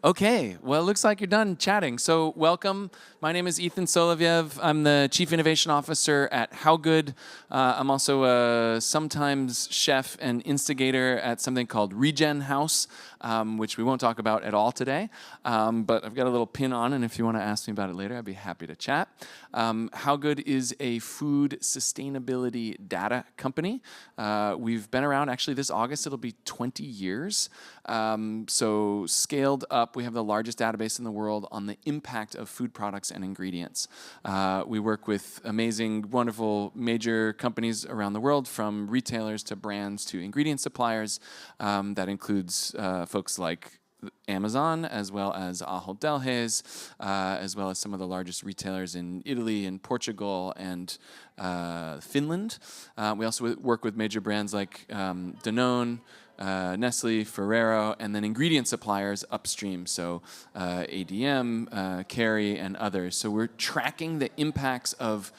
Okay, well, it looks like you're done chatting. So welcome. My name is Ethan Solovyev. I'm the Chief Innovation Officer at How Good. I'm also a sometimes chef and instigator at something called Regen House, which we won't talk about at all today. But I've got a little pin on, and if you want to ask me about it later, I'd be happy to chat. How Good is a food sustainability data company. We've been around, actually this August, it'll be 20 years. So scaled up, we have the largest database in the world on the impact of food products and ingredients. We work with amazing, wonderful, major companies around the world, from retailers to brands to ingredient suppliers. That includes folks like Amazon, as well as Ahold Delhaize, as well as some of the largest retailers in Italy and Portugal and Finland. We also work with major brands like Danone, Nestle, Ferrero, and then ingredient suppliers upstream, so ADM, Kerry, and others. So we're tracking the impacts of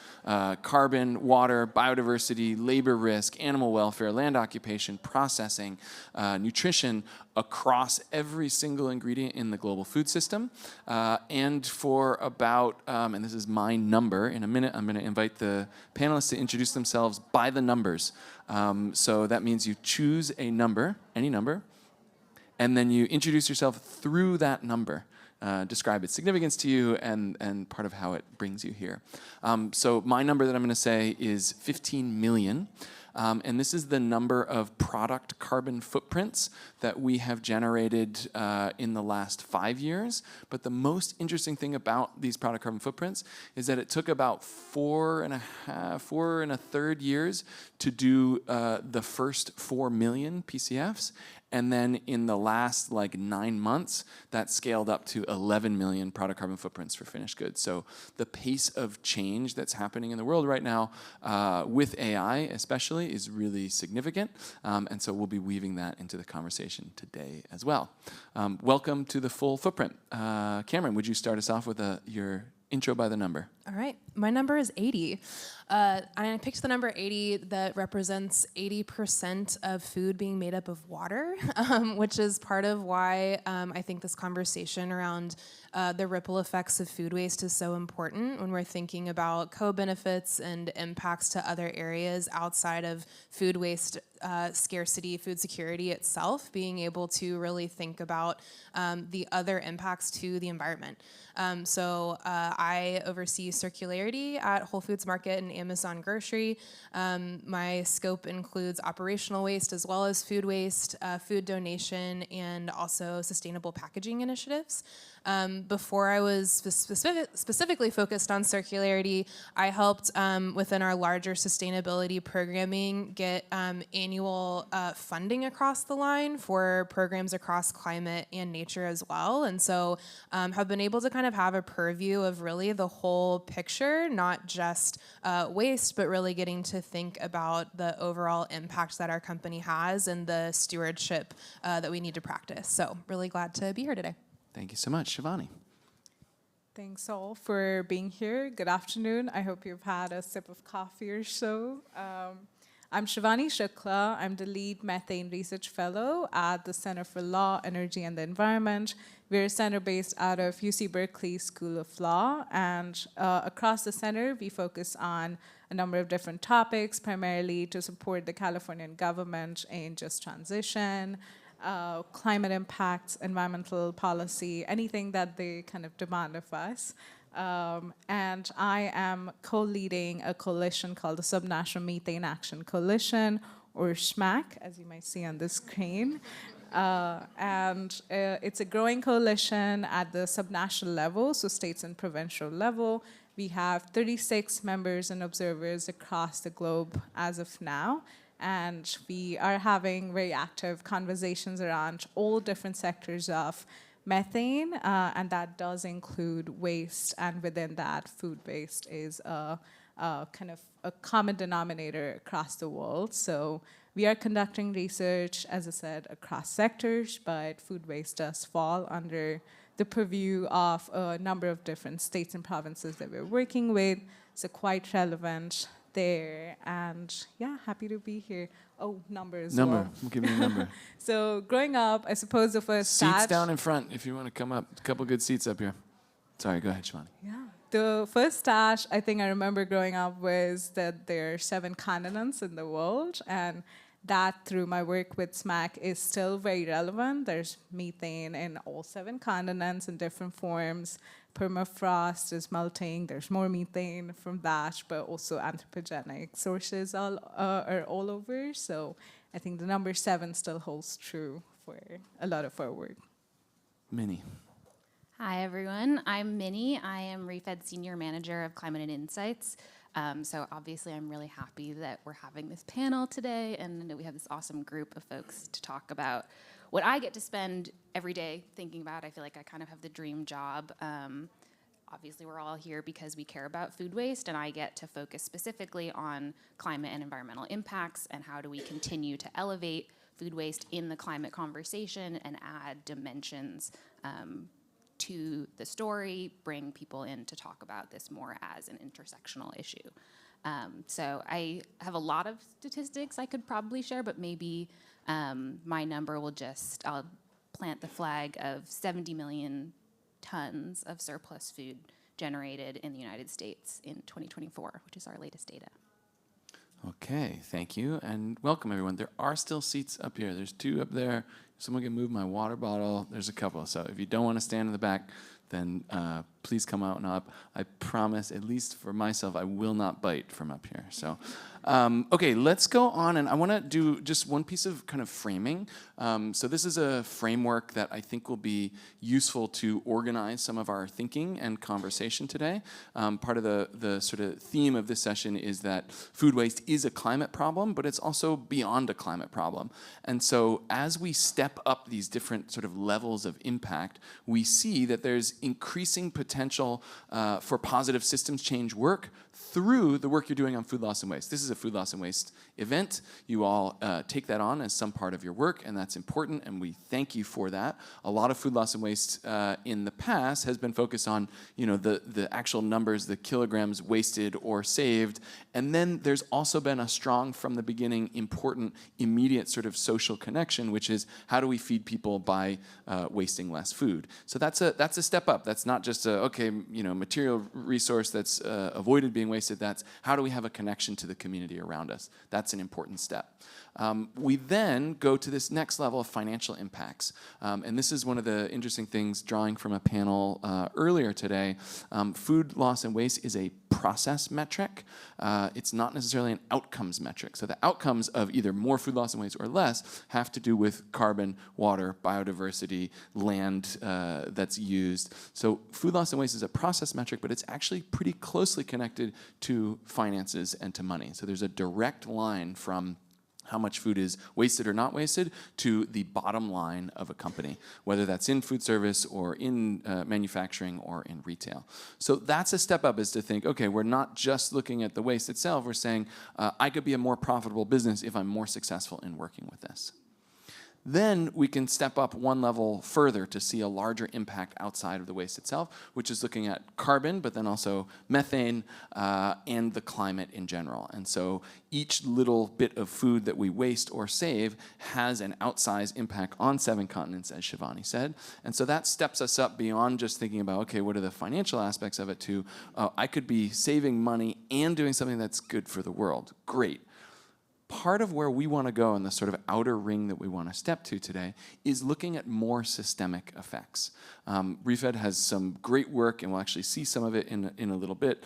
carbon, water, biodiversity, labor risk, animal welfare, land occupation, processing, nutrition across every single ingredient in the global food system. And for about, and this is my number, in a minute I'm going to invite the panelists to introduce themselves by the numbers. So that means you choose a number, any number, and then you introduce yourself through that number. Describe its significance to you and part of how it brings you here. So my number that I'm going to say is 15 million. And this is the number of product carbon footprints that we have generated in the last 5 years. But the most interesting thing about these product carbon footprints is that it took about 4.5 years to do the first 4 million PCFs. And then in the last 9 months, that scaled up to 11 million product carbon footprints for finished goods. So the pace of change that's happening in the world right now, with AI especially, is really significant. And so we'll be weaving that into the conversation today as well. Welcome to the full footprint. Cameron, would you start us off with your intro by the number? All right, my number is 80. I picked the number 80 that represents 80% of food being made up of water, which is part of why I think this conversation around the ripple effects of food waste is so important when we're thinking about co-benefits and impacts to other areas outside of food waste scarcity, food security itself, being able to really think about the other impacts to the environment. So I oversee circularity at Whole Foods Market and Amazon Grocery. My scope includes operational waste as well as food waste, food donation, and also sustainable packaging initiatives. Before I was specifically focused on circularity, I helped within our larger sustainability programming get annual funding across the line for programs across climate and nature as well. And so have been able to kind of have a purview of really the whole picture, not just waste, but really getting to think about the overall impact that our company has and the stewardship that we need to practice. So really glad to be here today. Thank you so much. Shivani. Thanks all for being here. Good afternoon. I hope you've had a sip of coffee or so. I'm Shivani Shukla. I'm the lead Methane Research Fellow at the Center for Law, Energy, and the Environment. We're a center based out of UC Berkeley School of Law. And across the center, we focus on a number of different topics, primarily to support the Californian government in just transition, climate impacts, environmental policy, anything that they kind of demand of us. And I am co-leading a coalition called the Subnational Methane Action Coalition, or SMAC, as you might see on the screen. And it's a growing coalition at the subnational level, so states and provincial level. We have 36 members and observers across the globe as of now. And we are having very active conversations around all different sectors of methane, and that does include waste, and within that, food waste is a kind of a common denominator across the world. So we are conducting research, as I said, across sectors, but food waste does fall under the purview of a number of different states and provinces that we're working with. So quite relevant there. And yeah, happy to be here. Oh, numbers. Number. Well. We'll give you a number. So growing up, I suppose the first Seats stat. down in front if you want to come up. A couple good seats up here. Sorry, go ahead, Shivani. Yeah. The first stat I think I remember growing up was that there are 7 continents in the world, and that through my work with SMAC is still very relevant. There's methane in all 7 continents in different forms. Permafrost is melting. There's more methane from that, but also anthropogenic sources are all over. So I think the number 7 still holds true for a lot of our work. Minnie. Hi, everyone. I'm Minnie. I am REFED Senior Manager of Climate and Insights. So obviously, I'm really happy that we're having this panel today and that we have this awesome group of folks to talk about what I get to spend every day thinking about. I feel like I kind of have the dream job. Obviously, we're all here because we care about food waste, and I get to focus specifically on climate and environmental impacts and how do we continue to elevate food waste in the climate conversation and add dimensions to the story, bring people in to talk about this more as an intersectional issue. So I have a lot of statistics I could probably share, but maybe my number will I'll plant the flag of 70 million tons of surplus food generated in the United States in 2024, which is our latest data. Okay, thank you, and welcome everyone. There are still seats up here. There's 2 up there. If someone can move my water bottle, there's a couple. So if you don't want to stand in the back, then please come out and up. I promise, at least for myself, I will not bite from up here. So, okay, let's go on, and I want to do just one piece of kind of framing. So this is a framework that I think will be useful to organize some of our thinking and conversation today. Part of the sort of theme of this session is that food waste is a climate problem, but it's also beyond a climate problem. And so as we step up these different sort of levels of impact, we see that there's increasing potential for positive systems change work through the work you're doing on food loss and waste. This is a food loss and waste event. You all take that on as some part of your work, and that's important, and we thank you for that. A lot of food loss and waste in the past has been focused on, the actual numbers, the kilograms wasted or saved, and then there's also been a strong, from the beginning, important, immediate sort of social connection, which is how do we feed people by wasting less food? So that's a step up. That's not just material resource that's avoided being wasted. That's how do we have a connection to the community around us? That's an important step. We then go to this next level of financial impacts. And this is one of the interesting things, drawing from a panel earlier today. Food loss and waste is a process metric. It's not necessarily an outcomes metric. So the outcomes of either more food loss and waste or less have to do with carbon, water, biodiversity, land that's used. So food loss and waste is a process metric, but it's actually pretty closely connected to finances and to money. So there's a direct line from how much food is wasted or not wasted to the bottom line of a company, whether that's in food service or in manufacturing or in retail. So that's a step up, is to think, okay, we're not just looking at the waste itself, we're saying I could be a more profitable business if I'm more successful in working with this. Then we can step up one level further to see a larger impact outside of the waste itself, which is looking at carbon, but then also methane and the climate in general. And so each little bit of food that we waste or save has an outsized impact on 7 continents, as Shivani said. And so that steps us up beyond just thinking about, okay, what are the financial aspects of it, to I could be saving money and doing something that's good for the world. Great. Part of where we want to go in the sort of outer ring that we want to step to today is looking at more systemic effects. Refed has some great work, and we'll actually see some of it in a little bit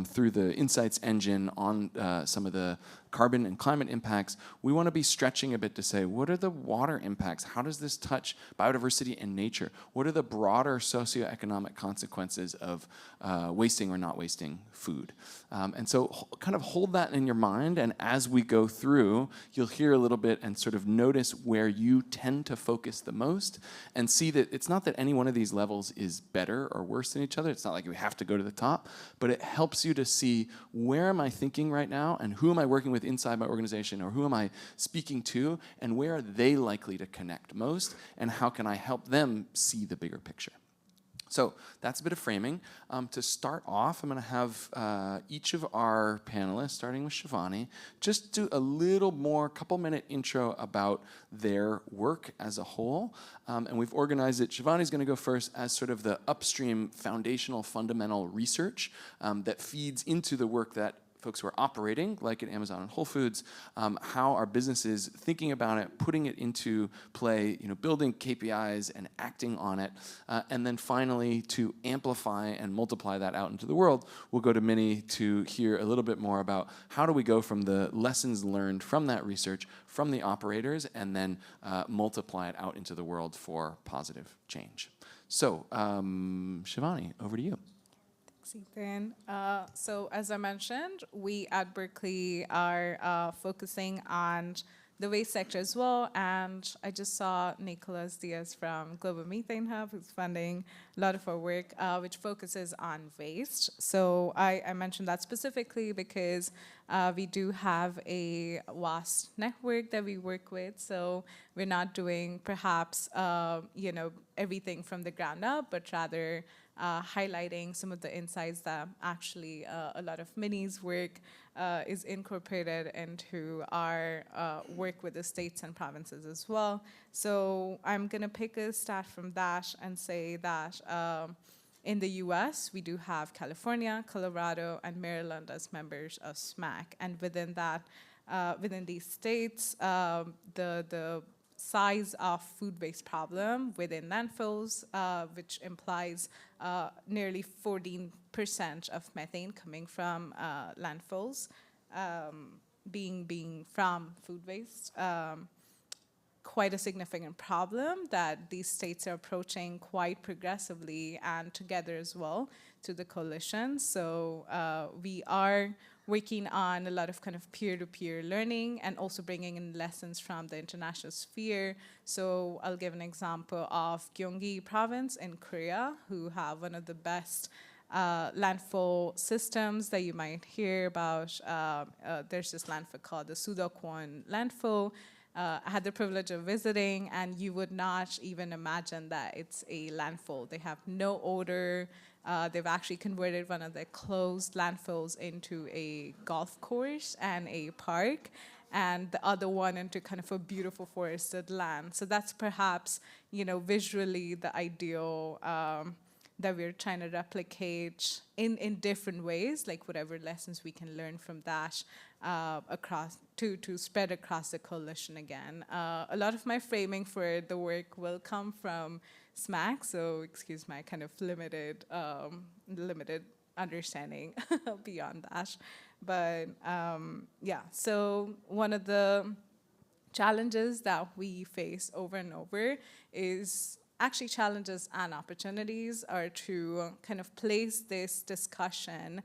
through the Insights engine on some of the carbon and climate impacts. We want to be stretching a bit to say, what are the water impacts? How does this touch biodiversity and nature? What are the broader socioeconomic consequences of wasting or not wasting food? And so kind of hold that in your mind, and as we go through, you'll hear a little bit and sort of notice where you tend to focus the most, and see that it's not that any one of these levels is better or worse than each other. It's not like we have to go to the top, but it helps you to see, where am I thinking right now, and who am I working with inside my organization, or who am I speaking to, and where are they likely to connect most, and how can I help them see the bigger picture? So that's a bit of framing. To start off, I'm going to have each of our panelists, starting with Shivani, just do a little more couple-minute intro about their work as a whole. And we've organized it. Shivani's going to go first as sort of the upstream foundational fundamental research that feeds into the work that folks who are operating, like at Amazon and Whole Foods, how are businesses thinking about it, putting it into play, building KPIs and acting on it, and then finally to amplify and multiply that out into the world, we'll go to Minnie to hear a little bit more about how do we go from the lessons learned from that research, from the operators, and then multiply it out into the world for positive change. So, Shivani, over to you. Ethan. So as I mentioned, we at Berkeley are focusing on the waste sector as well. And I just saw Nicolas Diaz from Global Methane Hub, who's funding a lot of our work, which focuses on waste. So I mentioned that specifically because we do have a vast network that we work with. So we're not doing perhaps, everything from the ground up, but rather highlighting some of the insights that actually a lot of Minnie's work is incorporated into our work with the states and provinces as well. So I'm going to pick a stat from that and say that in the US, we do have California, Colorado, and Maryland as members of SMAC. And within that, within these states, the size of food waste problem within landfills, which implies nearly 14% of methane coming from landfills, being from food waste. Quite a significant problem that these states are approaching quite progressively and together as well to the coalition. So we are working on a lot of kind of peer-to-peer learning and also bringing in lessons from the international sphere. So I'll give an example of Gyeonggi province in Korea, who have one of the best landfill systems that you might hear about. There's this landfill called the Sudekwon landfill. I had the privilege of visiting, and you would not even imagine that it's a landfill. They have no odor. They've actually converted one of the closed landfills into a golf course and a park, and the other one into kind of a beautiful forested land. So that's perhaps, visually the ideal that we're trying to replicate in different ways, like whatever lessons we can learn from that across to spread across the coalition again. A lot of my framing for the work will come from SMAC, so excuse my kind of limited understanding beyond that. But so one of the challenges that we face over and over is actually challenges and opportunities are to kind of place this discussion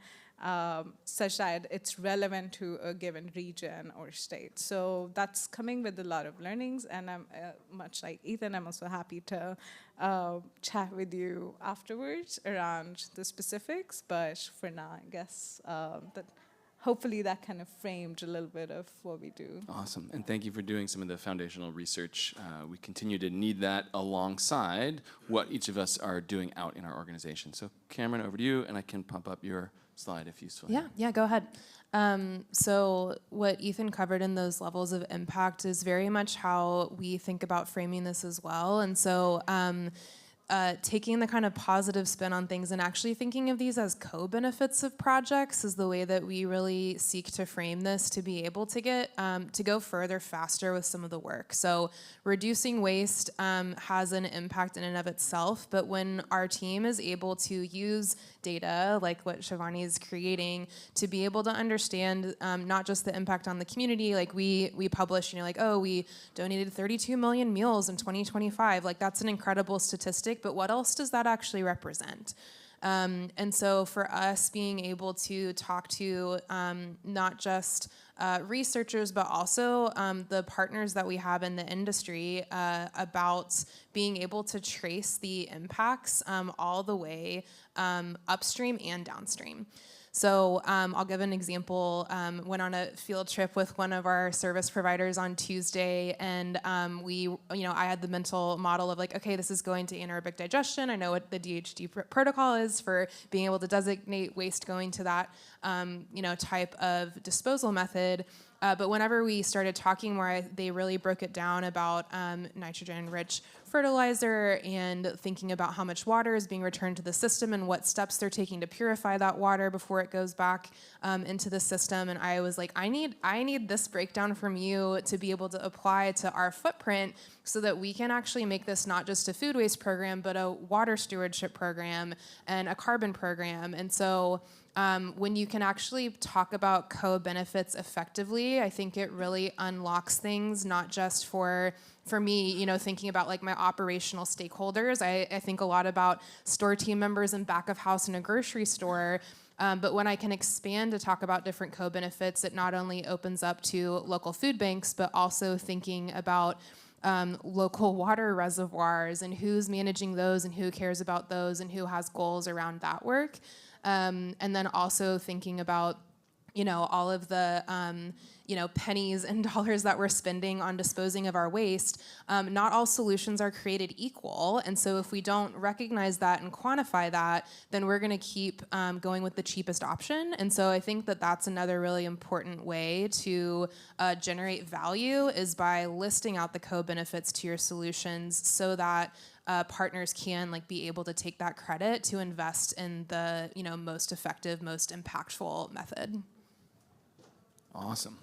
such that it's relevant to a given region or state. So that's coming with a lot of learnings, and I'm much like Ethan, I'm also happy to chat with you afterwards around the specifics, but for now, I guess that hopefully that kind of framed a little bit of what we do. Awesome, and thank you for doing some of the foundational research. We continue to need that alongside what each of us are doing out in our organization. So Cameron, over to you, and I can pump up your slide if useful. Yeah, go ahead. So what Ethan covered in those levels of impact is very much how we think about framing this as well. And so taking the kind of positive spin on things and actually thinking of these as co-benefits of projects is the way that we really seek to frame this to be able to get to go further faster with some of the work. So reducing waste has an impact in and of itself, but when our team is able to use data like what Shivani is creating to be able to understand not just the impact on the community, like we publish, we donated 32 million meals in 2025, like that's an incredible statistic, but what else does that actually represent? And so for us being able to talk to not just researchers, but also the partners that we have in the industry about being able to trace the impacts all the way upstream and downstream. So I'll give an example. Went on a field trip with one of our service providers on Tuesday, and I had the mental model of like, okay, this is going to anaerobic digestion. I know what the DHD protocol is for being able to designate waste going to that, type of disposal method. But whenever we started talking more, they really broke it down about nitrogen-rich fertilizer and thinking about how much water is being returned to the system and what steps they're taking to purify that water before it goes back into the system. And I was like, I need this breakdown from you to be able to apply to our footprint so that we can actually make this not just a food waste program, but a water stewardship program and a carbon program. And so when you can actually talk about co-benefits effectively, I think it really unlocks things, not just for me, thinking about like my operational stakeholders. I think a lot about store team members and back of house in a grocery store. But when I can expand to talk about different co-benefits, it not only opens up to local food banks, but also thinking about local water reservoirs and who's managing those and who cares about those and who has goals around that work. And then also thinking about, all of the, pennies and dollars that we're spending on disposing of our waste. Not all solutions are created equal. And so if we don't recognize that and quantify that, then we're going to keep going with the cheapest option. And so I think that that's another really important way to generate value is by listing out the co-benefits to your solutions so that partners can be able to take that credit to invest in the most effective, most impactful method. Awesome.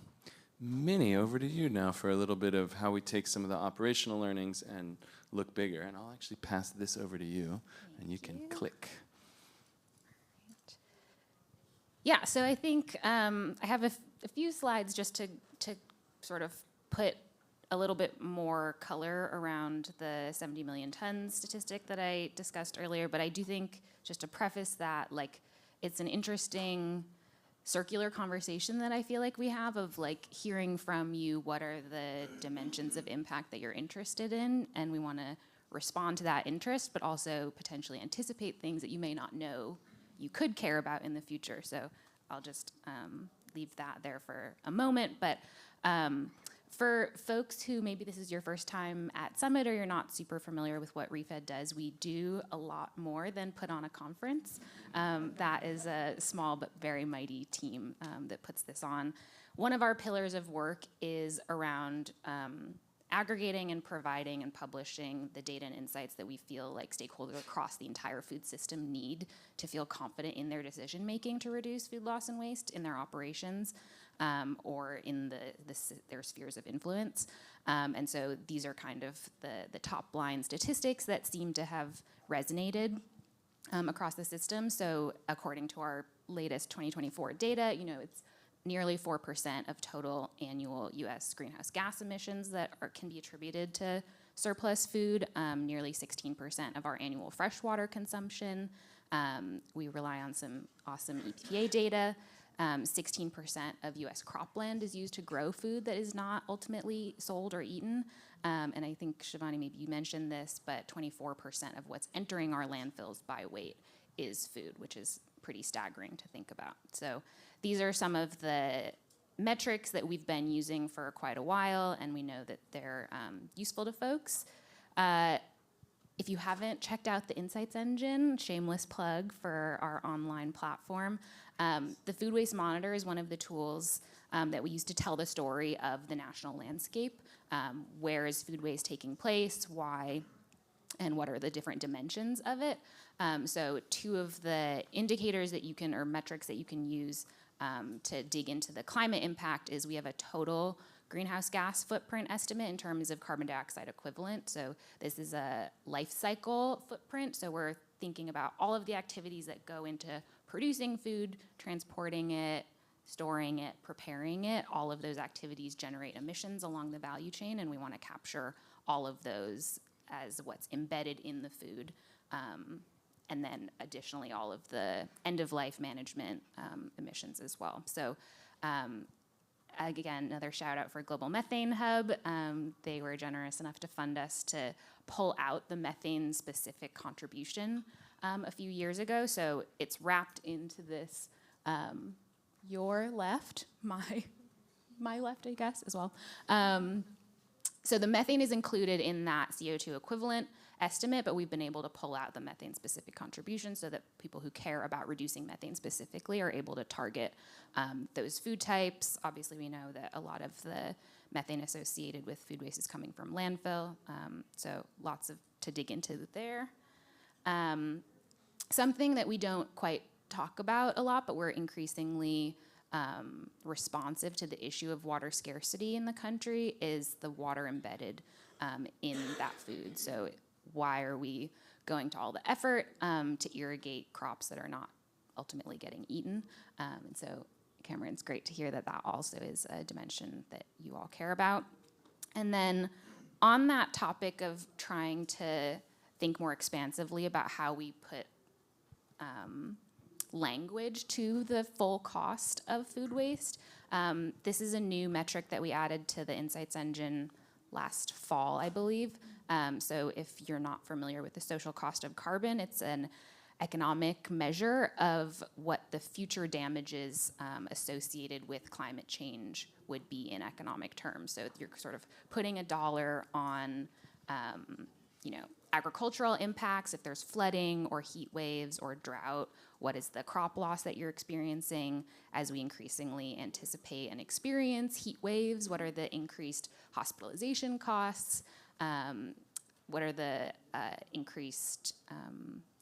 Minnie, over to you now for a little bit of how we take some of the operational learnings and look bigger. And I'll actually pass this over to you, and you can click. Yeah, so I think I have a few slides just to sort of put a little bit more color around the 70 million tons statistic that I discussed earlier. But I do think, just to preface that, it's an interesting circular conversation that I feel like we have of hearing from you what are the dimensions of impact that you're interested in, and we want to respond to that interest, but also potentially anticipate things that you may not know you could care about in the future. So I'll just leave that there for a moment. But for folks who maybe this is your first time at Summit or you're not super familiar with what Refed does, we do a lot more than put on a conference. That is a small but very mighty team that puts this on. One of our pillars of work is around aggregating and providing and publishing the data and insights that we feel like stakeholders across the entire food system need to feel confident in their decision making to reduce food loss and waste in their operations. Or in their spheres of influence. And so these are kind of the top line statistics that seem to have resonated across the system. So according to our latest 2024 data, it's nearly 4% of total annual U.S. greenhouse gas emissions that can be attributed to surplus food, nearly 16% of our annual freshwater consumption. We rely on some awesome EPA data. 16% of U.S. cropland is used to grow food that is not ultimately sold or eaten. And I think, Shivani, maybe you mentioned this, but 24% of what's entering our landfills by weight is food, which is pretty staggering to think about. So these are some of the metrics that we've been using for quite a while, and we know that they're useful to folks. If you haven't checked out the Insights Engine, shameless plug for our online platform, the Food Waste Monitor is one of the tools that we use to tell the story of the national landscape. Where is food waste taking place, why, and what are the different dimensions of it? So two of the indicators that you can, or metrics that you can use to dig into the climate impact is we have a total greenhouse gas footprint estimate in terms of carbon dioxide equivalent. So this is a life cycle footprint. So we're thinking about all of the activities that go into producing food, transporting it, storing it, preparing it. All of those activities generate emissions along the value chain, and we want to capture all of those as what's embedded in the food. And then additionally, all of the end-of-life management emissions as well. So again, another shout out for Global Methane Hub. They were generous enough to fund us to pull out the methane specific contribution a few years ago. So it's wrapped into this your left, my left, I guess, as well. So the methane is included in that CO2 equivalent estimate, but we've been able to pull out the methane-specific contribution so that people who care about reducing methane specifically are able to target those food types. Obviously, we know that a lot of the methane associated with food waste is coming from landfill, so lots to dig into there. Something that we don't quite talk about a lot, but we're increasingly responsive to the issue of water scarcity in the country is the water embedded in that food. So why are we going to all the effort to irrigate crops that are not ultimately getting eaten? And so, Cameron, it's great to hear that that also is a dimension that you all care about. And then on that topic of trying to think more expansively about how we put language to the full cost of food waste. This is a new metric that we added to the Insights engine last fall, I believe. So if you're not familiar with the social cost of carbon, it's an economic measure of what the future damages associated with climate change would be in economic terms. So you're sort of putting a dollar on agricultural impacts, if there's flooding or heat waves or drought, what is the crop loss that you're experiencing as we increasingly anticipate and experience heat waves? What are the increased hospitalization costs? What are the increased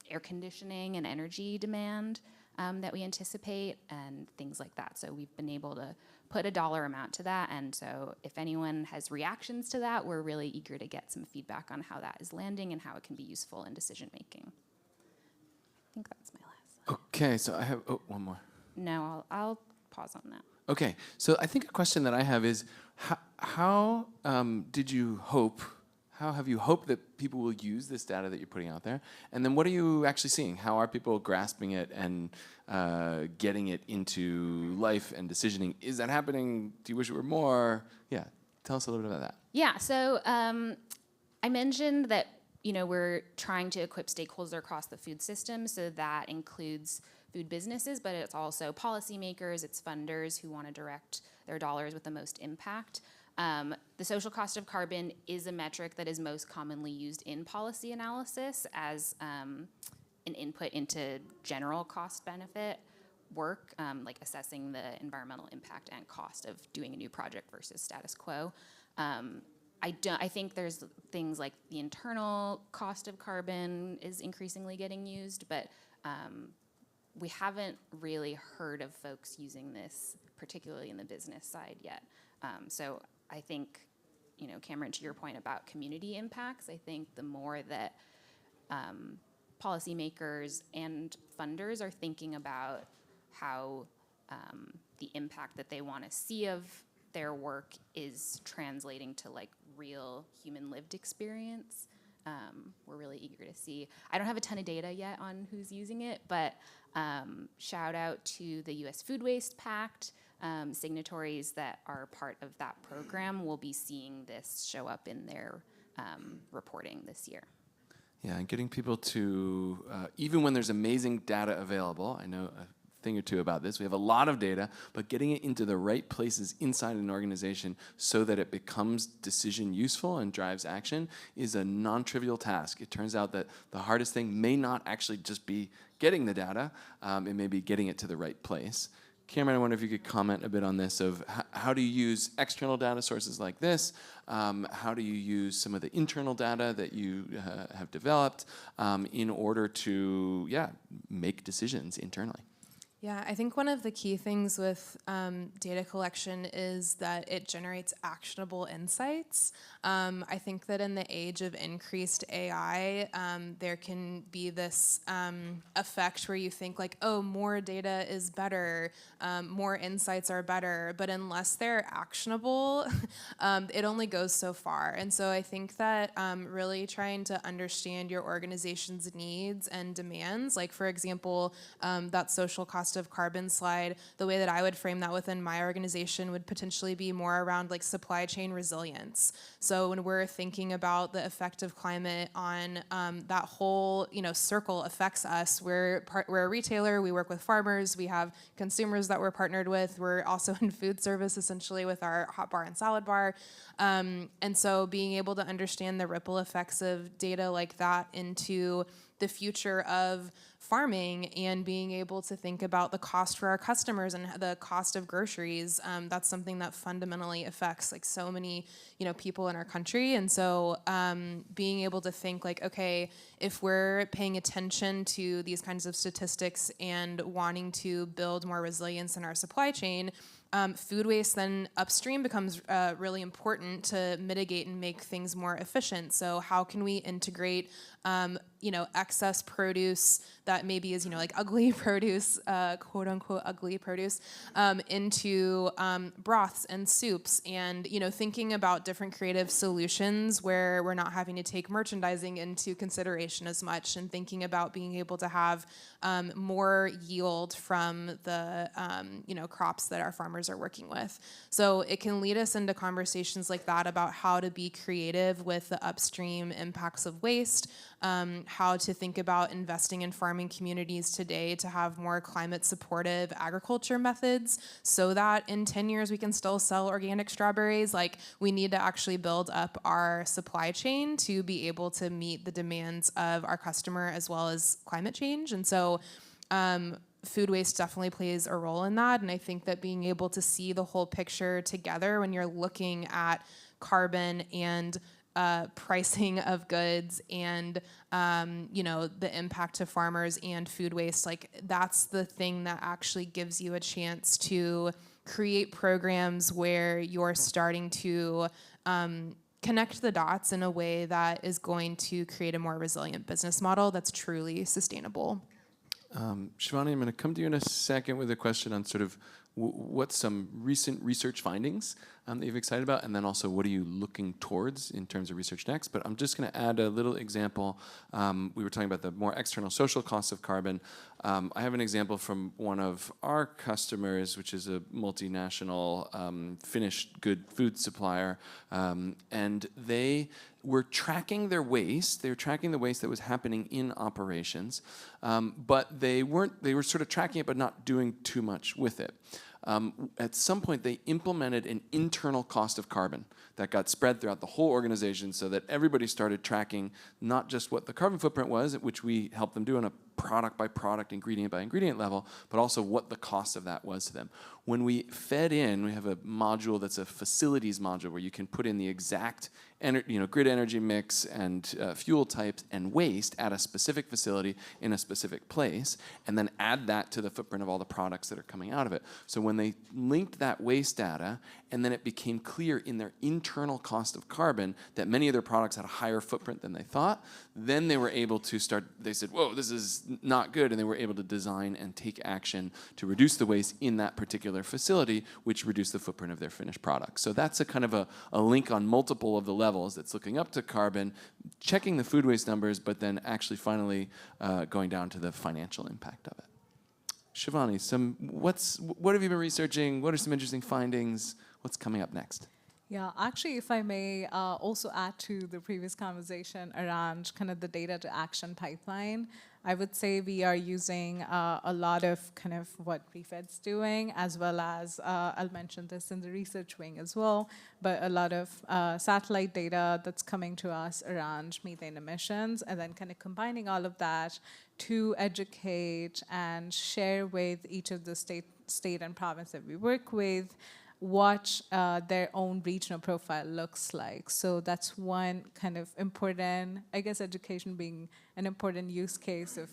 air conditioning and energy demand that we anticipate, and things like that. So we've been able to put a dollar amount to that, and so if anyone has reactions to that, we're really eager to get some feedback on how that is landing and how it can be useful in decision making. I think that's my last slide. Okay, so I have one more. No, I'll pause on that. Okay, so I think a question that I have is, how have you hoped that people will use this data that you're putting out there? And then what are you actually seeing? How are people grasping it and getting it into life and decisioning? Is that happening? Do you wish it were more? Yeah, tell us a little bit about that. Yeah, so I mentioned that we're trying to equip stakeholders across the food system, so that includes food businesses, but it's also policymakers, it's funders who want to direct their dollars with the most impact. The social cost of carbon is a metric that is most commonly used in policy analysis as an input into general cost-benefit work, like assessing the environmental impact and cost of doing a new project versus status quo. I think there's things like the internal cost of carbon is increasingly getting used, but we haven't really heard of folks using this, particularly in the business side yet. So I think, Cameron, to your point about community impacts, I think the more that policymakers and funders are thinking about how the impact that they want to see of their work is translating to real human lived experience, we're really eager to see. I don't have a ton of data yet on who's using it, but shout out to the U.S. Food Waste Pact. Signatories that are part of that program will be seeing this show up in their reporting this year. Yeah, and getting people to, even when there's amazing data available, I know a thing or two about this, we have a lot of data, but getting it into the right places inside an organization so that it becomes decision useful and drives action is a non-trivial task. It turns out that the hardest thing may not actually just be getting the data, it may be getting it to the right place. Cameron, I wonder if you could comment a bit on this of how do you use external data sources like this? How do you use some of the internal data that you have developed in order to, make decisions internally? Yeah, I think one of the key things with data collection is that it generates actionable insights. I think that in the age of increased AI, there can be this effect where you think more data is better, more insights are better, but unless they're actionable, it only goes so far. And so I think that really trying to understand your organization's needs and demands, for example, that social cost cost of carbon slide, the way that I would frame that within my organization would potentially be more around like supply chain resilience. So when we're thinking about the effect of climate on that whole circle affects us. We're a retailer. We work with farmers. We have consumers that we're partnered with. We're also in food service essentially with our hot bar and salad bar. And so being able to understand the ripple effects of data like that into the future of farming and being able to think about the cost for our customers and the cost of groceries, that's something that fundamentally affects like so many people in our country. And so being able to think like, okay, if we're paying attention to these kinds of statistics and wanting to build more resilience in our supply chain, food waste then upstream becomes really important to mitigate and make things more efficient. So how can we integrate excess produce that maybe is like ugly produce, quote unquote ugly produce, into broths and soups, and thinking about different creative solutions where we're not having to take merchandising into consideration as much, and thinking about being able to have more yield from the crops that our farmers are working with. So it can lead us into conversations like that about how to be creative with the upstream impacts of waste, how to think about investing in farming communities today to have more climate supportive agriculture methods so that in 10 years we can still sell organic strawberries. Like, we need to actually build up our supply chain to be able to meet the demands of our customer as well as climate change. And so food waste definitely plays a role in that. And I think that being able to see the whole picture together when you're looking at carbon and pricing of goods and the impact to farmers and food waste, like that's the thing that actually gives you a chance to create programs where you're starting to connect the dots in a way that is going to create a more resilient business model that's truly sustainable. Shivani, I'm going to come to you in a second with a question on sort of what's some recent research findings that you're excited about, and then also what are you looking towards in terms of research next. But I'm just going to add a little example. We were talking about the more external social costs of carbon. I have an example from one of our customers, which is a multinational finished good food supplier, and they were tracking their waste. They were tracking the waste that was happening in operations, but they were sort of tracking it but not doing too much with it. At some point, they implemented an internal cost of carbon that got spread throughout the whole organization so that everybody started tracking not just what the carbon footprint was, which we helped them do on a product by product, ingredient by ingredient level, but also what the cost of that was to them. When we fed in, we have a module that's a facilities module where you can put in the exact grid energy mix and fuel types and waste at a specific facility in a specific place, and then add that to the footprint of all the products that are coming out of it. So when they linked that waste data, and then it became clear in their internal cost of carbon that many of their products had a higher footprint than they thought, then they were able to start, they said, whoa, this is not good, and they were able to design and take action to reduce the waste in that particular facility, which reduced the footprint of their finished product. So that's a kind of a link on multiple of the levels that's looking up to carbon, checking the food waste numbers, but then actually finally going down to the financial impact of it. Shivani, what have you been researching? What are some interesting findings? What's coming up next? Yeah, actually, if I may also add to the previous conversation around kind of the data to action pipeline, I would say we are using a lot of kind of what Refed's doing, as well as, I'll mention this in the research wing as well, but a lot of satellite data that's coming to us around methane emissions, and then kind of combining all of that to educate and share with each of the state and province that we work with what their own regional profile looks like. So that's one kind of important, I guess, education being an important use case of,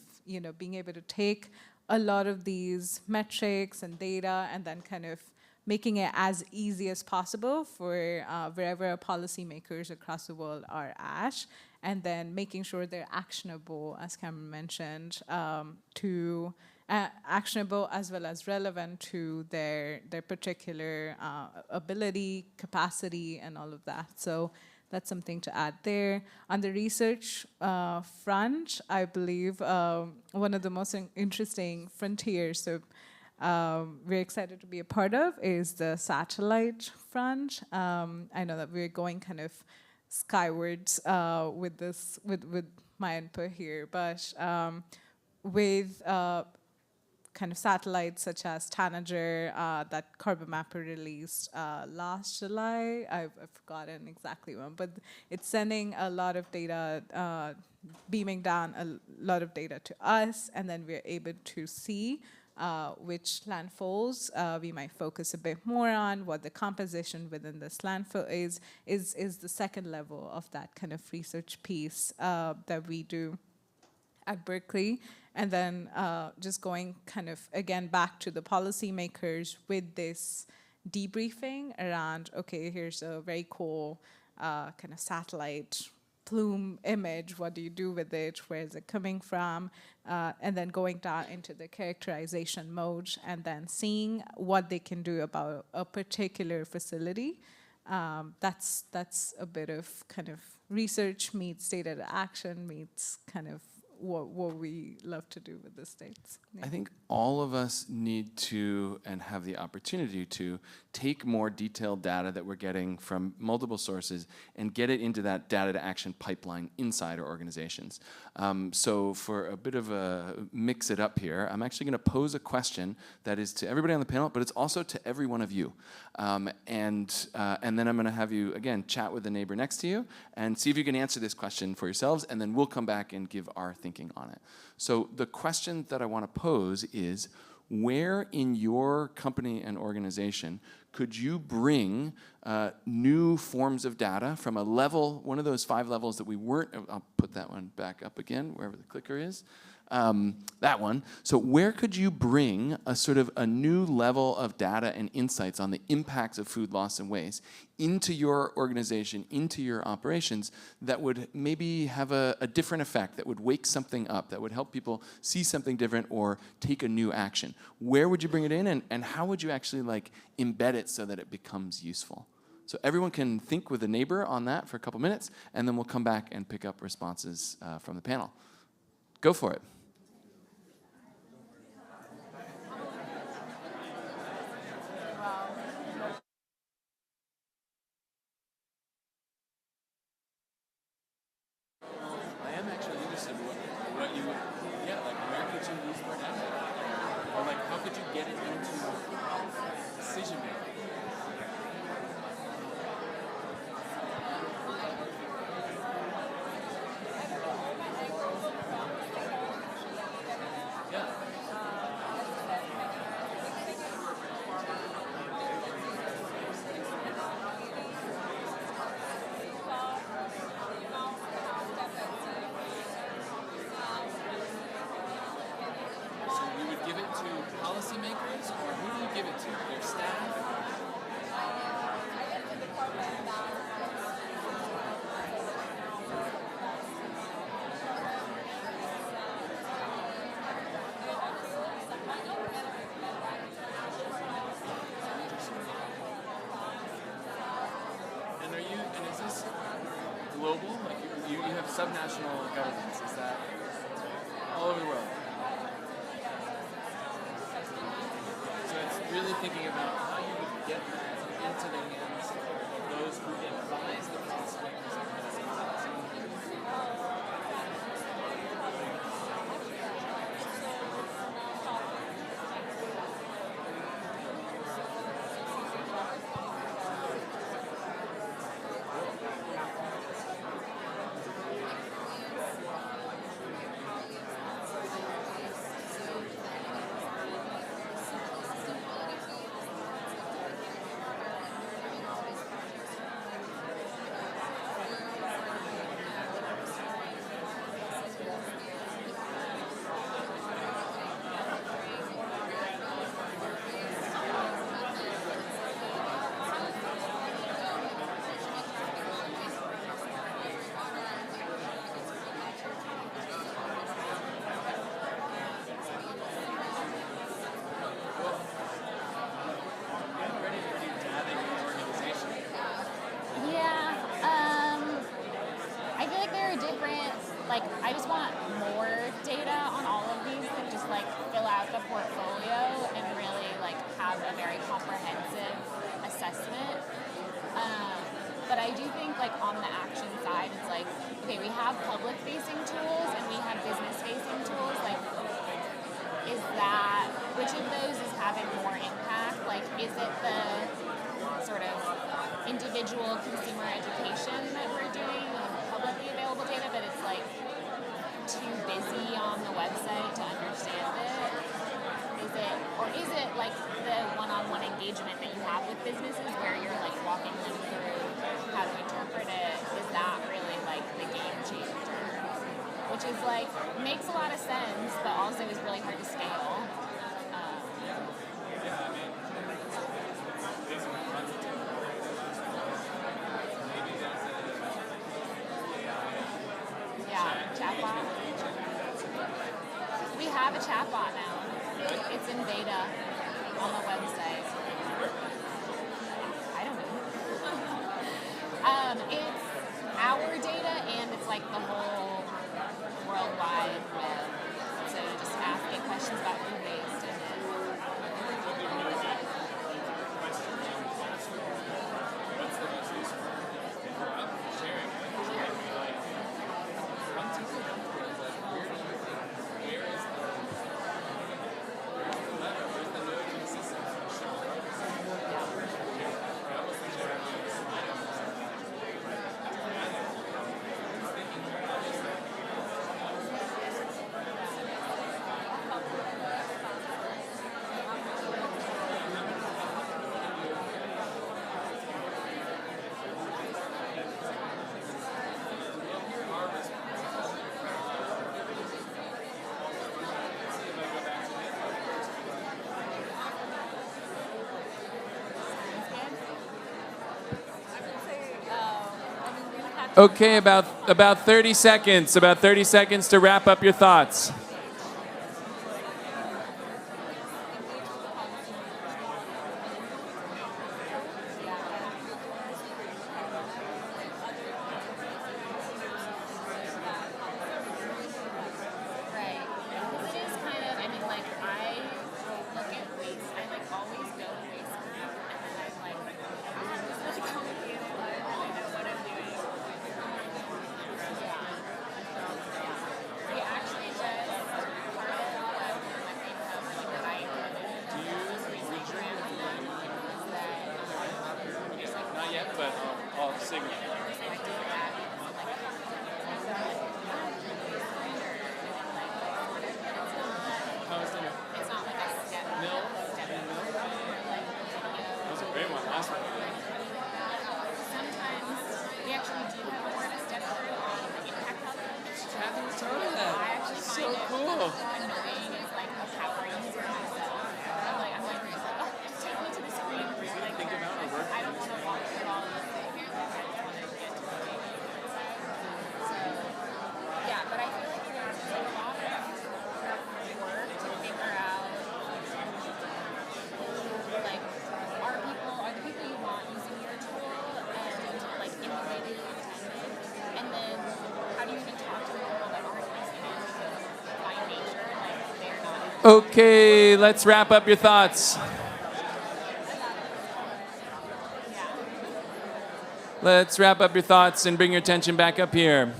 being able to take a lot of these metrics and data and then kind of making it as easy as possible for wherever policymakers across the world are at, and then making sure they're actionable, as Cameron mentioned, actionable as well as relevant to their particular ability, capacity, and all of that. So that's something to add there. On the research front, I believe one of the most interesting frontiers, so we're excited to be a part of is the satellite front. I know that we're going kind of skywards with this, with my input here, but with kind of satellites such as Tanager that Carbon Mapper released last July. I've forgotten exactly when, but it's sending a lot of data, beaming down a lot of data to us, and then we're able to see which landfills we might focus a bit more on, what the composition within this landfill is the second level of that kind of research piece that we do at Berkeley. And then just going kind of, again, back to the policymakers with this debriefing around, okay, here's a very cool kind of satellite plume image. What do you do with it? Where is it coming from? And then going down into the characterization mode and then seeing what they can do about a particular facility. That's a bit of kind of research meets data to action meets kind of what we love to do with the states. Yeah. I think all of us need to and have the opportunity to take more detailed data that we're getting from multiple sources and get it into that data to action pipeline inside our organizations. So for a bit of a mix it up here, I'm actually going to pose a question that is to everybody on the panel, but it's also to every one of you. And then I'm going to have you, again, chat with the neighbor next to you and see if you can answer this question for yourselves, and then we'll come back and give our thinking on it. So the question that I want to pose is, where in your company and organization could you bring new forms of data from a level, one of those 5 levels that we weren't, I'll put that one back up again, wherever the clicker is. That one. So where could you bring a sort of a new level of data and insights on the impacts of food loss and waste into your organization, into your operations, that would maybe have a different effect, that would wake something up, that would help people see something different or take a new action? Where would you bring it in, and how would you actually like embed it so that it becomes useful? So everyone can think with a neighbor on that for a couple minutes, and then we'll come back and pick up responses from the panel. Go for it. I am actually interested in what you, yeah, like where could you use more data? Or like how could you get it into decision making? Yeah. So you would give it to policymakers, or who do you give it to? Your staff? And is this global? Like you have subnational governments, is that all over the world? So it's really thinking about how you would get that into the hands of those who advise the policymakers on this. like on the action side, it's like, okay, we have public-facing tools and we have business-facing tools. Like, is that, which of those is having more impact? Like, is it the sort of individual consumer education that we're doing on publicly available data, but it's like too busy on the website to understand it? Is it like the one-on-one engagement that you have with businesses where you're like walking them through how to interpret it? Is that really like the game changer? Which is like, makes a lot of sense, but also is really hard to scale. Yeah, chatbot. We have a chatbot now. It's in beta on the website. I don't know. It's our data and it's like the whole worldwide web. So just ask it questions about food waste and then Okay, about 30 seconds. About 30 seconds to wrap up your thoughts. right. Because it is kind of, I mean, like, I look at waste, I, like, always go to waste group, and then I'm like, this is really complicated, I don't really know what I'm doing. Yeah. We actually just, part of the methane company that I use Refrigerants is that, Not yet, but I'll signal. How was dinner? it's not like a step. No. Step That was a great one. Last one. Sometimes we actually do have more to step through on the impact calculation. Kathy was telling me that. I actually So find it cool. annoying as like a power user myself. I'm like, just take me to the screen. Like, Think about our work. I don't want to walk through all of this. I just want to get to the So, yeah, but I feel like there's a lot of work to figure out, like, are the people you want using your tool and like innovative and intended, and then how do you even talk to the people that aren't using it because by nature, like, they're not. Okay, let's wrap up your thoughts. Let's wrap up your thoughts and bring your attention back up here.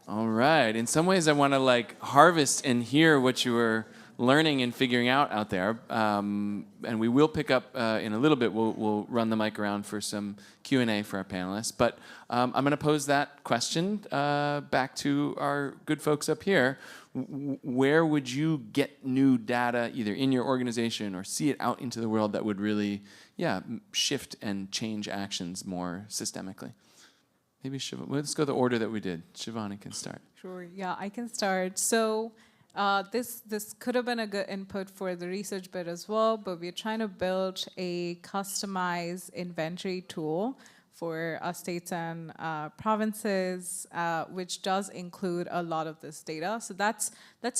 All right. In some ways, I want to like harvest and hear what you were learning and figuring out there. And we will pick up in a little bit. We'll run the mic around for some Q&A for our panelists. But I'm going to pose that question back to our good folks up here. Where would you get new data, either in your organization or see it out into the world, that would really, shift and change actions more systemically? Maybe let's go the order that we did. Shivani can start. Sure, yeah, I can start. So this could have been a good input for the research bit as well, but we're trying to build a customized inventory tool for states and provinces, which does include a lot of this data. So that's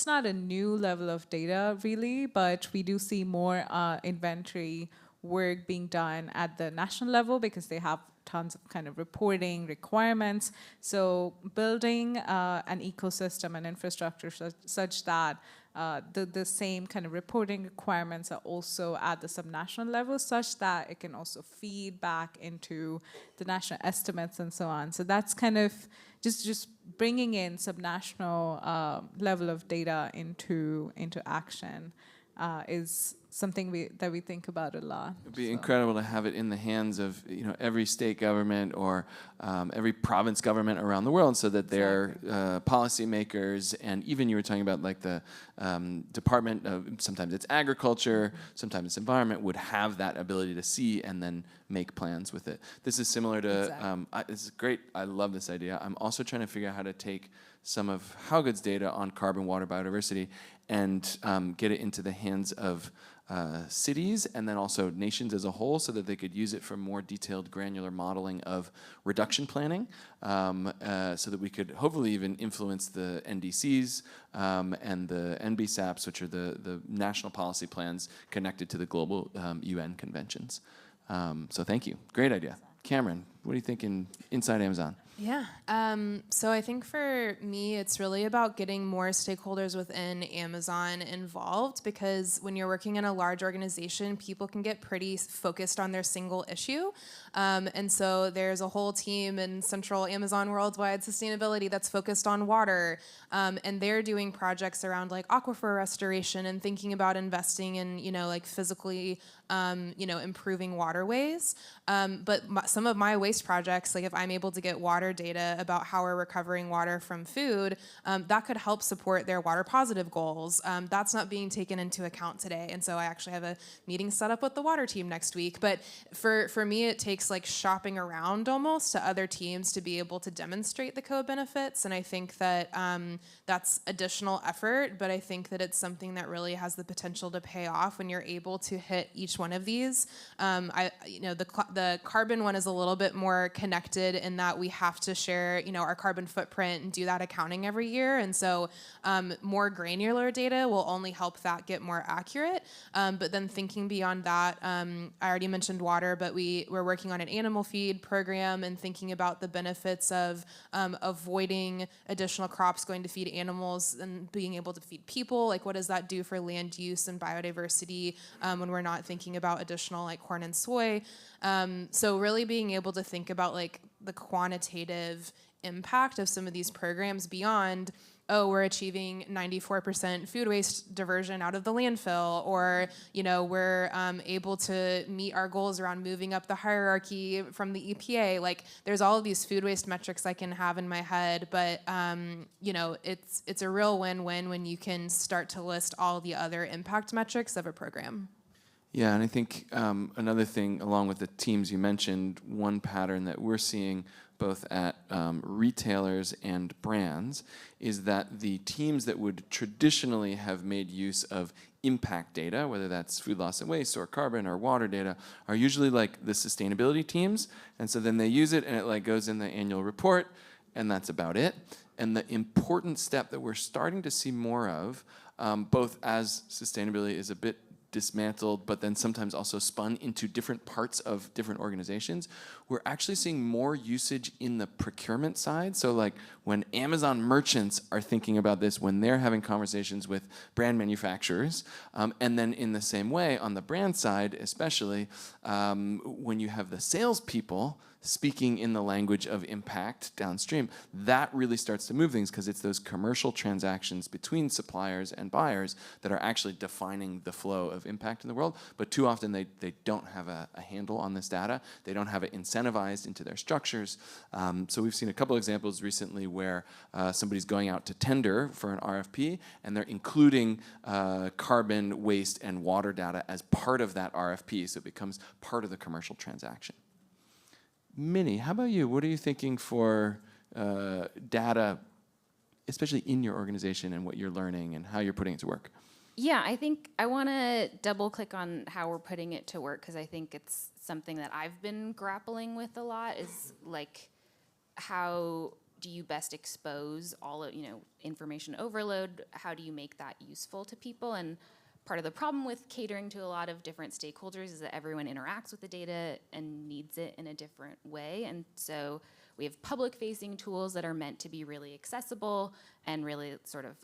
not a new level of data really, but we do see more inventory work being done at the national level because they have tons of kind of reporting requirements. So building an ecosystem and infrastructure such that the same kind of reporting requirements are also at the subnational level, such that it can also feed back into the national estimates and so on. So that's kind of just bringing in subnational level of data into action is something that we think about a lot. It'd be incredible to have it in the hands of every state government or every province government around the world, so that their policymakers, and even you were talking about like the Department of, sometimes it's agriculture, sometimes it's environment, would have that ability to see and then make plans with it. This is similar to, this is great, I love this idea. I'm also trying to figure out how to take some of HowGood's data on carbon, water, biodiversity and get it into the hands of cities and then also nations as a whole, so that they could use it for more detailed granular modeling of reduction planning, so that we could hopefully even influence the NDCs and the NBSAPs, which are the national policy plans connected to the global UN conventions. So thank you. Great idea. Cameron, what are you thinking inside Amazon? Yeah. So I think for me, it's really about getting more stakeholders within Amazon involved, because when you're working in a large organization, people can get pretty focused on their single issue. And so there's a whole team in Central Amazon Worldwide Sustainability that's focused on water. And they're doing projects around like aquifer restoration and thinking about investing in, like physically, improving waterways. But some of my waste projects, like if I'm able to get water data about how we're recovering water from food, that could help support their water positive goals. That's not being taken into account today. And so I actually have a meeting set up with the water team next week. But for me, it takes like shopping around almost to other teams to be able to demonstrate the co-benefits. And I think that that's additional effort, but I think that it's something that really has the potential to pay off when you're able to hit each one of these. The carbon one is a little bit more connected in that we have to share, our carbon footprint and do that accounting every year. And so more granular data will only help that get more accurate. But then thinking beyond that, I already mentioned water, but we're working on an animal feed program and thinking about the benefits of avoiding additional crops going to feed animals and being able to feed people. Like, what does that do for land use and biodiversity when we're not thinking about additional like corn and soy? So really being able to think about like the quantitative impact of some of these programs beyond, we're achieving 94% food waste diversion out of the landfill, or, we're able to meet our goals around moving up the hierarchy from the EPA. Like, there's all of these food waste metrics I can have in my head, but, it's a real win-win when you can start to list all the other impact metrics of a program. Yeah, and I think another thing, along with the teams you mentioned, one pattern that we're seeing both at retailers and brands is that the teams that would traditionally have made use of impact data, whether that's food loss and waste or carbon or water data, are usually like the sustainability teams. And so then they use it and it like goes in the annual report, and that's about it. And the important step that we're starting to see more of, both as sustainability is a bit dismantled, but then sometimes also spun into different parts of different organizations, we're actually seeing more usage in the procurement side. So like when Amazon merchants are thinking about this, when they're having conversations with brand manufacturers, and then in the same way on the brand side, especially when you have the salespeople speaking in the language of impact downstream, that really starts to move things, because it's those commercial transactions between suppliers and buyers that are actually defining the flow of impact in the world. But too often they don't have a handle on this data. They don't have it incentivized into their structures. So we've seen a couple examples recently where somebody's going out to tender for an RFP, and they're including carbon, waste, and water data as part of that RFP, so it becomes part of the commercial transaction. Minnie, how about you? What are you thinking for data, especially in your organization, and what you're learning and how you're putting it to work? Yeah, I think I want to double click on how we're putting it to work, because I think it's something that I've been grappling with a lot, is like, how do you best expose all of, information overload? How do you make that useful to people? And part of the problem with catering to a lot of different stakeholders is that everyone interacts with the data and needs it in a different way. And so we have public-facing tools that are meant to be really accessible and really sort of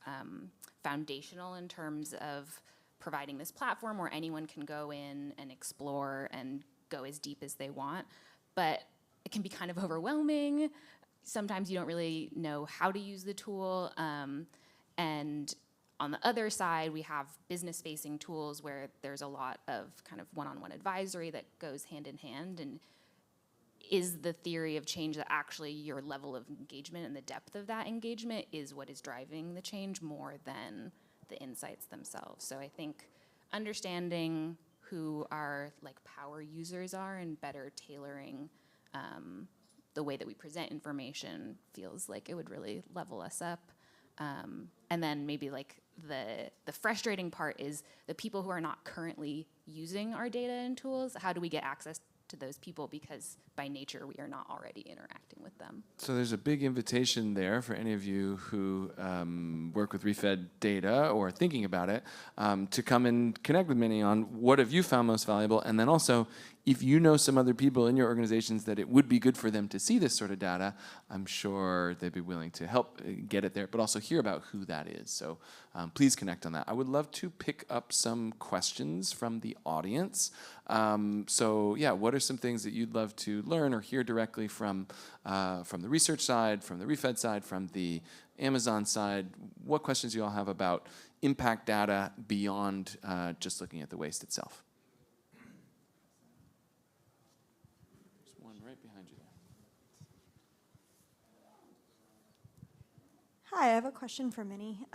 foundational in terms of providing this platform where anyone can go in and explore and go as deep as they want. But it can be kind of overwhelming. Sometimes you don't really know how to use the tool. And on the other side, we have business-facing tools where there's a lot of kind of one-on-one advisory that goes hand in hand. And is the theory of change that actually your level of engagement and the depth of that engagement is what is driving the change more than the insights themselves? So I think understanding who our like power users are and better tailoring the way that we present information feels like it would really level us up. And then maybe like the frustrating part is the people who are not currently using our data and tools, how do we get access to those people, because by nature we are not already interacting with them. So there's a big invitation there for any of you who work with Refed data or thinking about it to come and connect with Minnie on what have you found most valuable, and then also if you know some other people in your organizations that it would be good for them to see this sort of data, I'm sure they'd be willing to help get it there, but also hear about who that is. So please connect on that. I would love to pick up some questions from the audience. So yeah, what are some things that you'd love to learn or hear directly from the research side, from the Refed side, from the Amazon side? What questions do you all have about impact data beyond just looking at the waste itself? There's one right behind you there. Hi, I have a question for Minnie.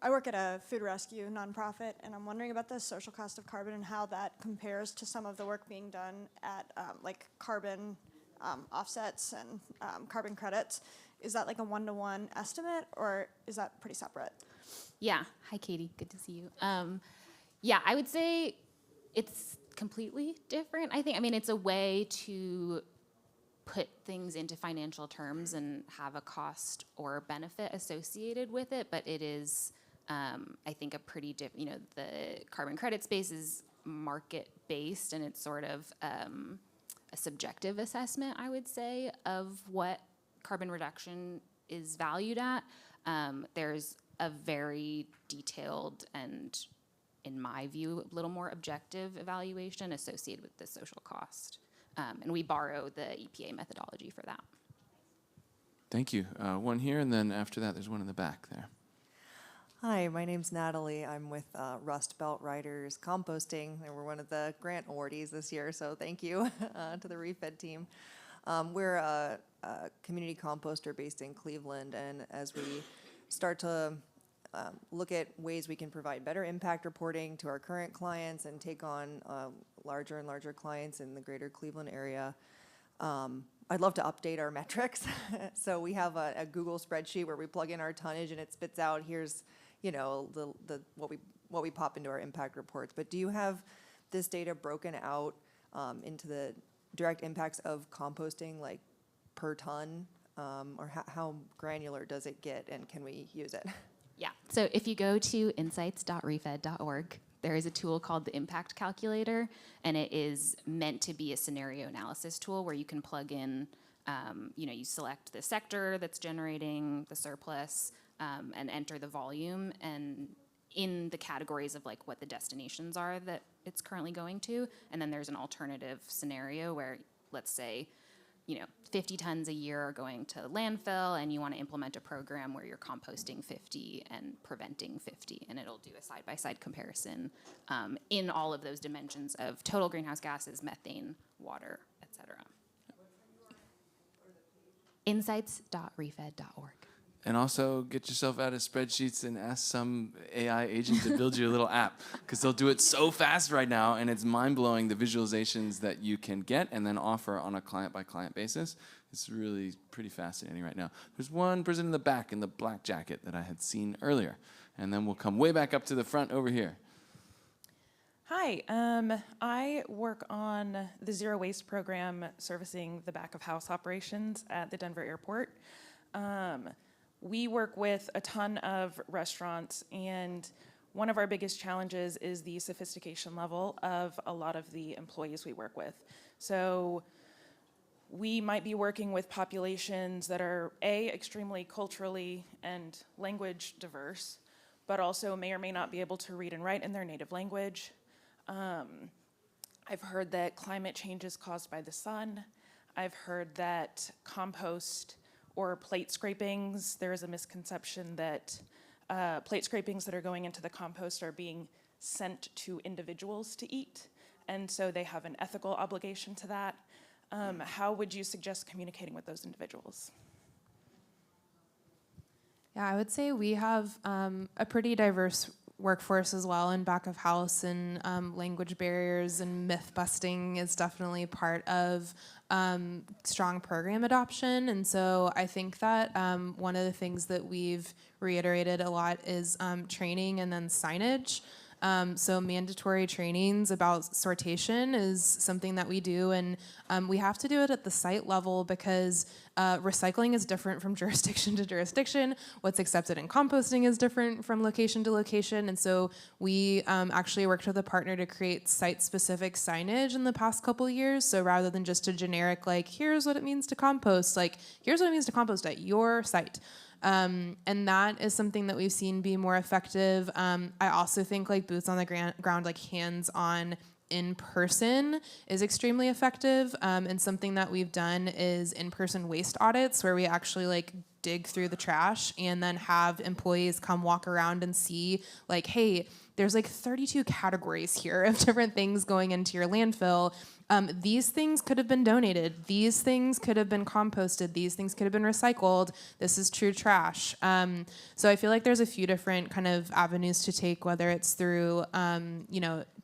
I work at a food rescue nonprofit, and I'm wondering about the social cost of carbon and how that compares to some of the work being done at like carbon offsets and carbon credits. Is that like a one-to-one estimate, or is that pretty separate? Yeah. Hi, Katie. Good to see you. Yeah, I would say it's completely different. I mean, it's a way to put things into financial terms and have a cost or benefit associated with it, but it is, I think, a pretty the carbon credit space is market-based, and it's sort of a subjective assessment, I would say, of what carbon reduction is valued at. There's a very detailed and, in my view, a little more objective evaluation associated with the social cost. And we borrow the EPA methodology for that. Thank you. One here, and then after that, there's one in the back there. Hi, my name's Natalie. I'm with Rust Belt Riders Composting, and we're one of the grant awardees this year, so thank you to the Refed team. We're a community composter based in Cleveland, and as we start to look at ways we can provide better impact reporting to our current clients and take on larger and larger clients in the greater Cleveland area, I'd love to update our metrics. So we have a Google spreadsheet where we plug in our tonnage and it spits out, here's what we pop into our impact reports. But do you have this data broken out into the direct impacts of composting, like per ton, or how granular does it get, and can we use it? Yeah, so if you go to insights.refed.org, there is a tool called the Impact Calculator, and it is meant to be a scenario analysis tool where you can plug in, you select the sector that's generating the surplus and enter the volume, and in the categories of like what the destinations are that it's currently going to, and then there's an alternative scenario where, let's say, 50 tons a year are going to landfill, and you want to implement a program where you're composting 50 and preventing 50, and it'll do a side-by-side comparison in all of those dimensions of total greenhouse gases, methane, water, etc. Insights.refed.org. And also get yourself out of spreadsheets and ask some AI agent to build you a little app, because they'll do it so fast right now, and it's mind-blowing the visualizations that you can get and then offer on a client-by-client basis. It's really pretty fascinating right now. There's one person in the back in the black jacket that I had seen earlier, and then we'll come way back up to the front over here. Hi, I work on the Zero Waste program servicing the back-of-house operations at the Denver airport. We work with a ton of restaurants, and one of our biggest challenges is the sophistication level of a lot of the employees we work with. So we might be working with populations that are extremely culturally and language diverse, but also may or may not be able to read and write in their native language. I've heard that climate change is caused by the sun. I've heard that compost or plate scrapings, there is a misconception that plate scrapings that are going into the compost are being sent to individuals to eat, and so they have an ethical obligation to that. How would you suggest communicating with those individuals? Yeah, I would say we have a pretty diverse workforce as well in back of house, and language barriers and myth busting is definitely part of strong program adoption. And so I think that one of the things that we've reiterated a lot is training and then signage. So mandatory trainings about sortation is something that we do, and we have to do it at the site level because recycling is different from jurisdiction to jurisdiction. What's accepted in composting is different from location to location, and so we actually worked with a partner to create site-specific signage in the past couple of years. So rather than just a generic, like, here's what it means to compost, like, here's what it means to compost at your site. And that is something that we've seen be more effective. I also think like boots on the ground, like hands-on in person is extremely effective. And something that we've done is in-person waste audits where we actually like dig through the trash and then have employees come walk around and see like, hey, there's like 32 categories here of different things going into your landfill. These things could have been donated. These things could have been composted. These things could have been recycled. This is true trash. So I feel like there's a few different kind of avenues to take, whether it's through,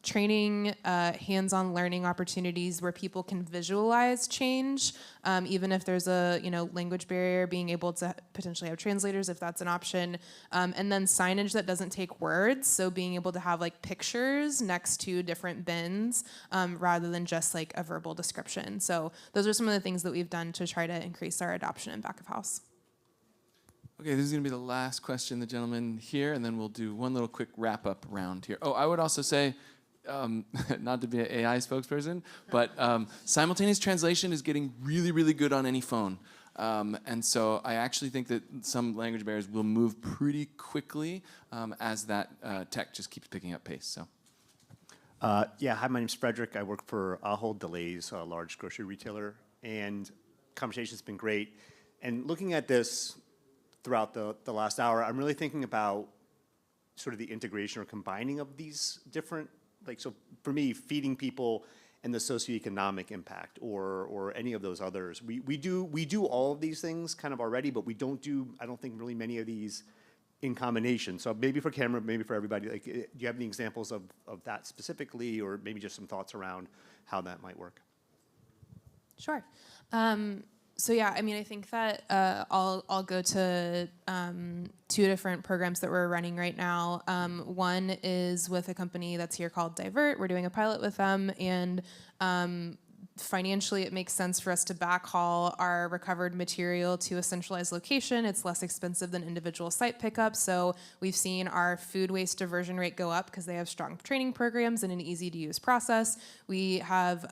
training, hands-on learning opportunities where people can visualize change, even if there's a, language barrier, being able to potentially have translators if that's an option. And then signage that doesn't take words. So being able to have like pictures next to different bins rather than just like a verbal description. So those are some of the things that we've done to try to increase our adoption in back of house. Okay, this is going to be the last question, the gentleman here, and then we'll do one little quick wrap-up round here. Oh, I would also say, not to be an AI spokesperson, but simultaneous translation is getting really, really good on any phone. And so I actually think that some language barriers will move pretty quickly as that tech just keeps picking up pace. So. Hi, my name's Frederick. I work for Ahold Delhaize, a large grocery retailer, and conversation's been great. And looking at this throughout the last hour, I'm really thinking about sort of the integration or combining of these different, so for me, feeding people and the socioeconomic impact or any of those others. We do all of these things kind of already, but we don't do, I don't think, really many of these in combination. So maybe for Cameron, maybe for everybody, do you have any examples of that specifically, or maybe just some thoughts around how that might work? Sure. So yeah, I mean, I think that I'll go to two different programs that we're running right now. One is with a company that's here called Divert. We're doing a pilot with them, and financially it makes sense for us to backhaul our recovered material to a centralized location. It's less expensive than individual site pickup. So we've seen our food waste diversion rate go up because they have strong training programs and an easy to use process. We have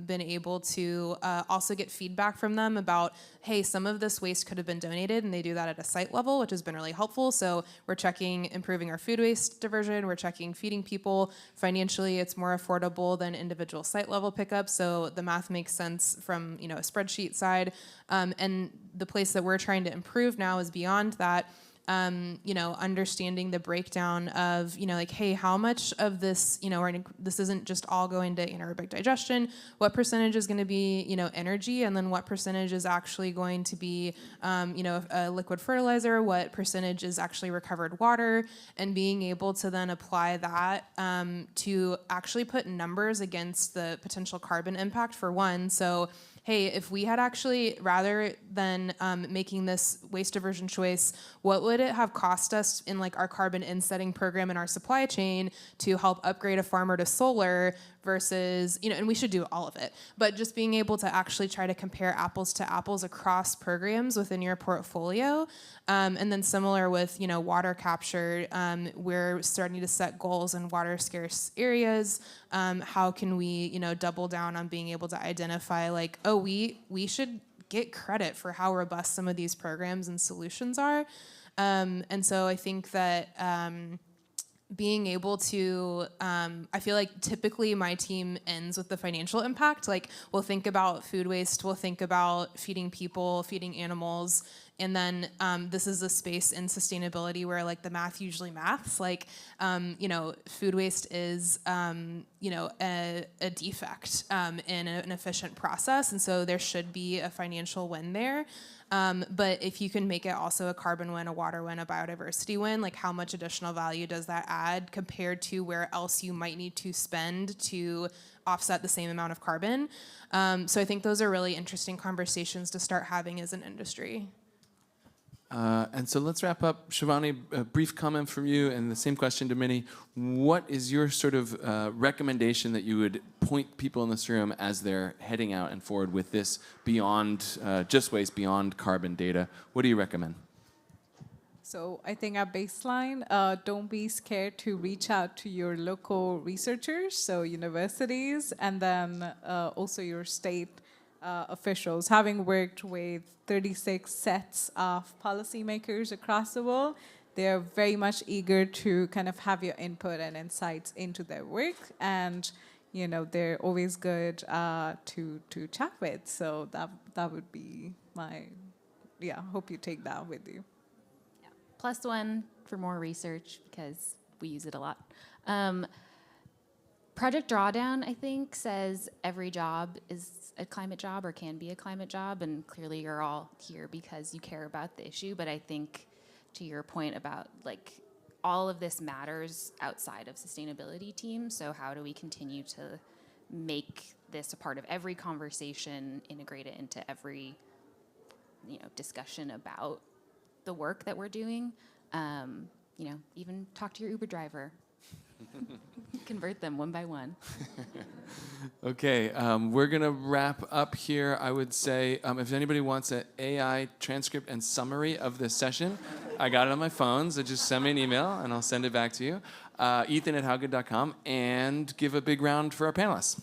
been able to also get feedback from them about, hey, some of this waste could have been donated, and they do that at a site level, which has been really helpful. So we're checking improving our food waste diversion. We're checking feeding people. Financially, it's more affordable than individual site level pickup. So the math makes sense from a spreadsheet side. And the place that we're trying to improve now is beyond that. Understanding the breakdown of, hey, how much of this, this isn't just all going to anaerobic digestion. What percentage is going to be, energy, and then what percentage is actually going to be, a liquid fertilizer? What percentage is actually recovered water? And being able to then apply that to actually put numbers against the potential carbon impact for one. So, hey, if we had actually, rather than making this waste diversion choice, what would it have cost us in like our carbon insetting program in our supply chain to help upgrade a farmer to solar versus, and we should do all of it, but just being able to actually try to compare apples to apples across programs within your portfolio. And then similar with, water capture, we're starting to set goals in water scarce areas. How can we, double down on being able to identify like, oh, we should get credit for how robust some of these programs and solutions are. And so I think that being able to, I feel like typically my team ends with the financial impact. Like we'll think about food waste, we'll think about feeding people, feeding animals, and then this is a space in sustainability where like the math usually maths. Like, food waste is, a defect in an efficient process, and so there should be a financial win there. But if you can make it also a carbon win, a water win, a biodiversity win, like how much additional value does that add compared to where else you might need to spend to offset the same amount of carbon? So I think those are really interesting conversations to start having as an industry. And so let's wrap up. Shivani, a brief comment from you, and the same question to Minnie. What is your sort of recommendation that you would point people in this room as they're heading out and forward with this beyond just waste, beyond carbon data? What do you recommend? So I think our baseline, don't be scared to reach out to your local researchers, so universities, and then also your state officials. Having worked with 36 sets of policymakers across the world, they're very much eager to kind of have your input and insights into their work, and they're always good to chat with. So that would be my, hope you take that with you. +1 for more research because we use it a lot. Project Drawdown, I think, says every job is a climate job or can be a climate job, and clearly you're all here because you care about the issue. But I think, to your point about like all of this matters outside of sustainability teams. So how do we continue to make this a part of every conversation, integrate it into every discussion about the work that we're doing? Even talk to your Uber driver. Convert them one by one. Okay, we're going to wrap up here. I would say if anybody wants an AI transcript and summary of this session, I got it on my phone, so just send me an email and I'll send it back to you. Ethan at howgood.com, and give a big round for our panelists.